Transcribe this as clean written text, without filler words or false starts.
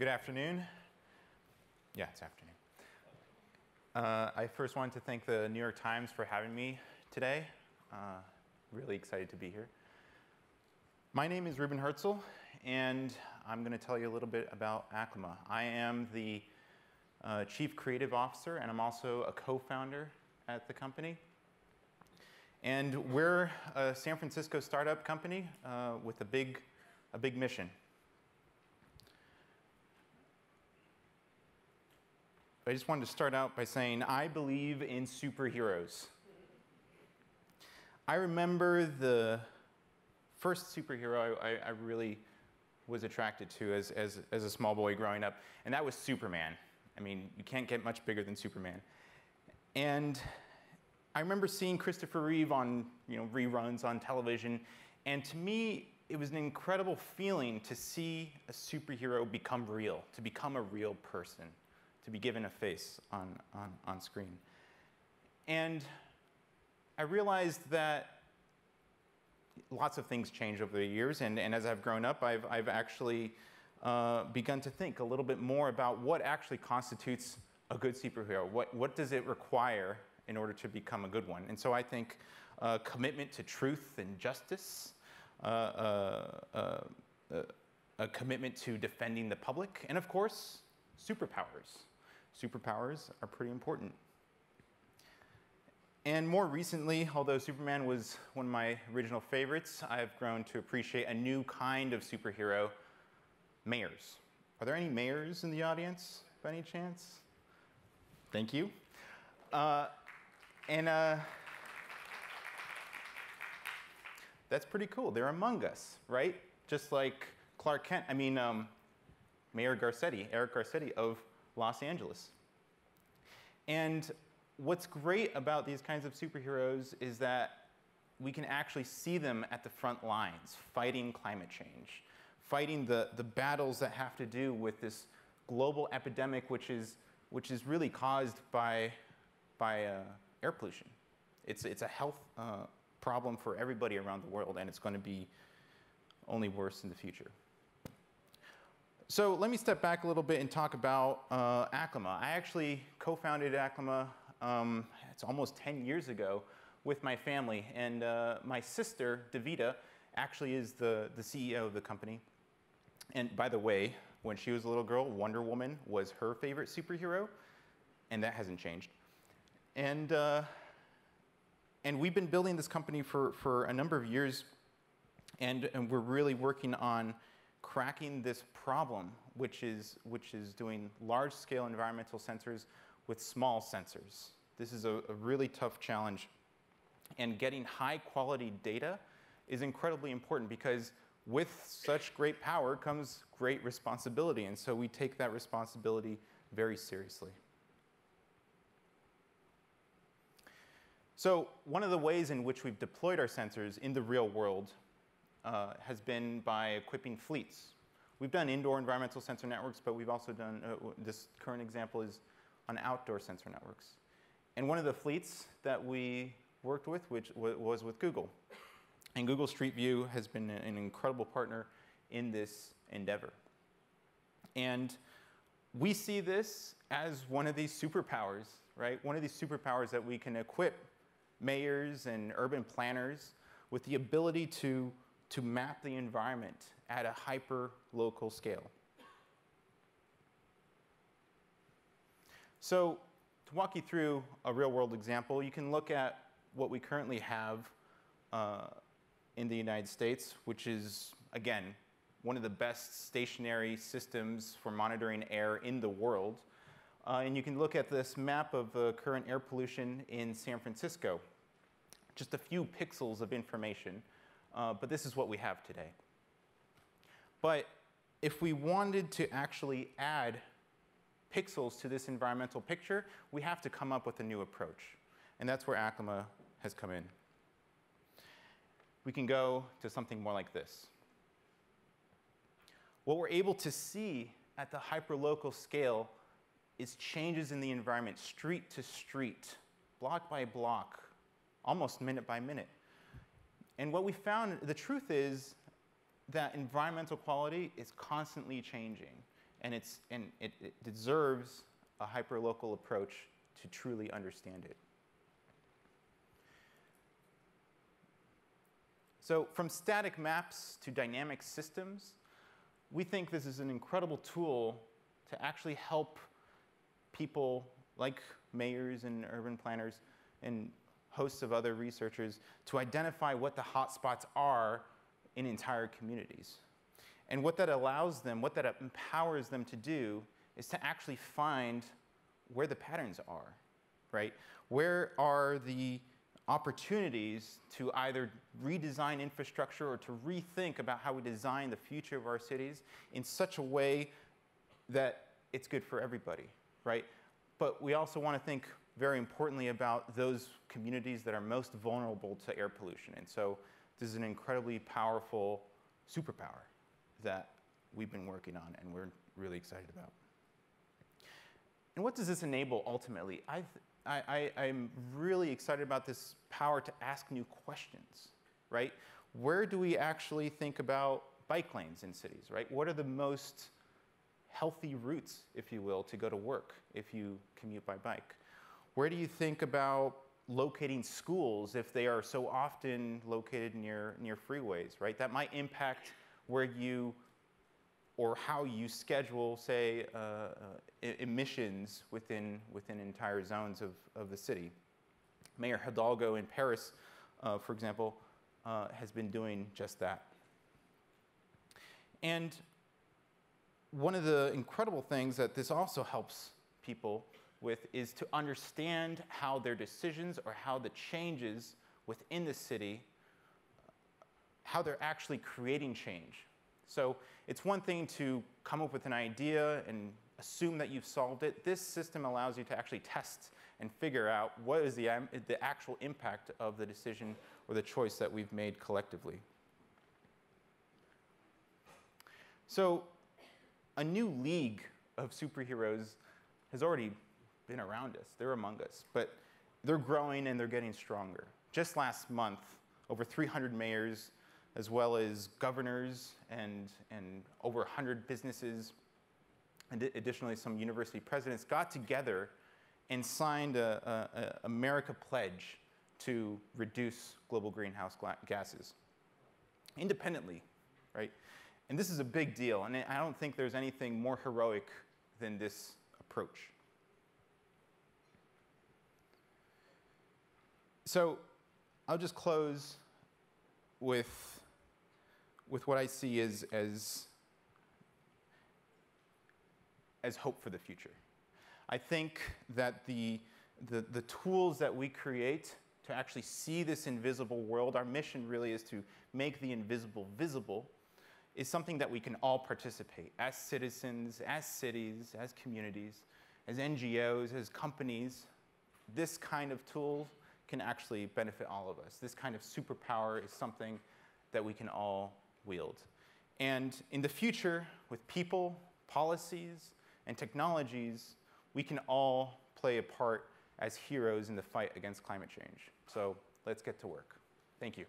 Good afternoon. Yeah, it's afternoon. I first wanted to thank the New York Times for having me today. Really excited to be here. My name is Reuben Herzl, and I'm going to tell you a little bit about Aclima. I am the Chief Creative Officer, and I'm also a co-founder at the company. And we're a San Francisco startup company with a big mission. I just wanted to start out by saying I believe in superheroes. I remember the first superhero I really was attracted to as a small boy growing up, and that was Superman. I mean, you can't get much bigger than Superman. And I remember seeing Christopher Reeve on reruns on television, and to me, it was an incredible feeling to see a superhero become real, to become a real person, to be given a face on screen. And I realized that lots of things change over the years, and as I've grown up, I've actually begun to think a little bit more about what actually constitutes a good superhero. What does it require in order to become a good one? And so I think commitment to truth and justice, a commitment to defending the public, and of course, superpowers. Superpowers are pretty important. And more recently, although Superman was one of my original favorites, I've grown to appreciate a new kind of superhero, mayors. Are there any mayors in the audience, by any chance? Thank you. That's pretty cool. They're among us, right? Just like Clark Kent. I mean, Mayor Garcetti, Eric Garcetti of Los Angeles. And what's great about these kinds of superheroes is that we can actually see them at the front lines, fighting climate change, fighting the battles that have to do with this global epidemic, which is really caused by air pollution. It's a health problem for everybody around the world, and it's going to be only worse in the future. So let me step back a little bit and talk about Aclima. I actually co-founded Aclima, it's almost 10 years ago, with my family. And my sister, Davida, actually is the CEO of the company. And by the way, when she was a little girl, Wonder Woman was her favorite superhero, and that hasn't changed. And we've been building this company for a number of years, and we're really working on cracking this problem, which is doing large-scale environmental sensors with small sensors. This is a really tough challenge. And getting high-quality data is incredibly important because with such great power comes great responsibility. And so we take that responsibility very seriously. So one of the ways in which we've deployed our sensors in the real world has been by equipping fleets. We've done indoor environmental sensor networks, but we've also done, this current example is on outdoor sensor networks. And one of the fleets that we worked with, which was with Google. And Google Street View has been an incredible partner in this endeavor. And we see this as one of these superpowers, right? One of these superpowers that we can equip mayors and urban planners with the ability to map the environment at a hyper-local scale. So to walk you through a real-world example, you can look at what we currently have in the United States, which is, again, one of the best stationary systems for monitoring air in the world. And you can look at this map of current air pollution in San Francisco. Just a few pixels of information. But this is what we have today. But if we wanted to actually add pixels to this environmental picture, we have to come up with a new approach. And that's where Aclima has come in. We can go to something more like this. What we're able to see at the hyperlocal scale is changes in the environment, street to street, block by block, almost minute by minute. And what we found, the truth is that environmental quality is constantly changing. and it deserves a hyperlocal approach to truly understand it. So from static maps to dynamic systems, we think this is an incredible tool to actually help people like mayors and urban planners and hosts of other researchers to identify what the hotspots are in entire communities. And what that allows them, what that empowers them to do is to actually find where the patterns are, right? Where are the opportunities to either redesign infrastructure or to rethink about how we design the future of our cities in such a way that it's good for everybody, right? But we also want to think very importantly about those communities that are most vulnerable to air pollution. And so this is an incredibly powerful superpower that we've been working on and we're really excited about. And what does this enable ultimately? I'm really excited about this power to ask new questions, right? Where do we actually think about bike lanes in cities, right? What are the most healthy routes, if you will, to go to work if you commute by bike? Where do you think about locating schools if they are so often located near freeways, right? That might impact where you or how you schedule, say, emissions within entire zones of the city. Mayor Hidalgo in Paris, for example, has been doing just that. And one of the incredible things that this also helps people with is to understand how their decisions or how the changes within the city, how they're actually creating change. So it's one thing to come up with an idea and assume that you've solved it. This system allows you to actually test and figure out what is the actual impact of the decision or the choice that we've made collectively. So a new league of superheroes has already been around us. They're among us, but they're growing and they're getting stronger. Just last month, over 300 mayors, as well as governors and over 100 businesses, and additionally some university presidents, got together and signed a America pledge to reduce global greenhouse gases independently, right? And this is a big deal, and I don't think there's anything more heroic than this approach. So I'll just close with what I see as hope for the future. I think that the tools that we create to actually see this invisible world, our mission really is to make the invisible visible, is something that we can all participate as citizens, as cities, as communities, as NGOs, as companies. This kind of tool can actually benefit all of us. This kind of superpower is something that we can all wield. And in the future, with people, policies, and technologies, we can all play a part as heroes in the fight against climate change. So let's get to work. Thank you.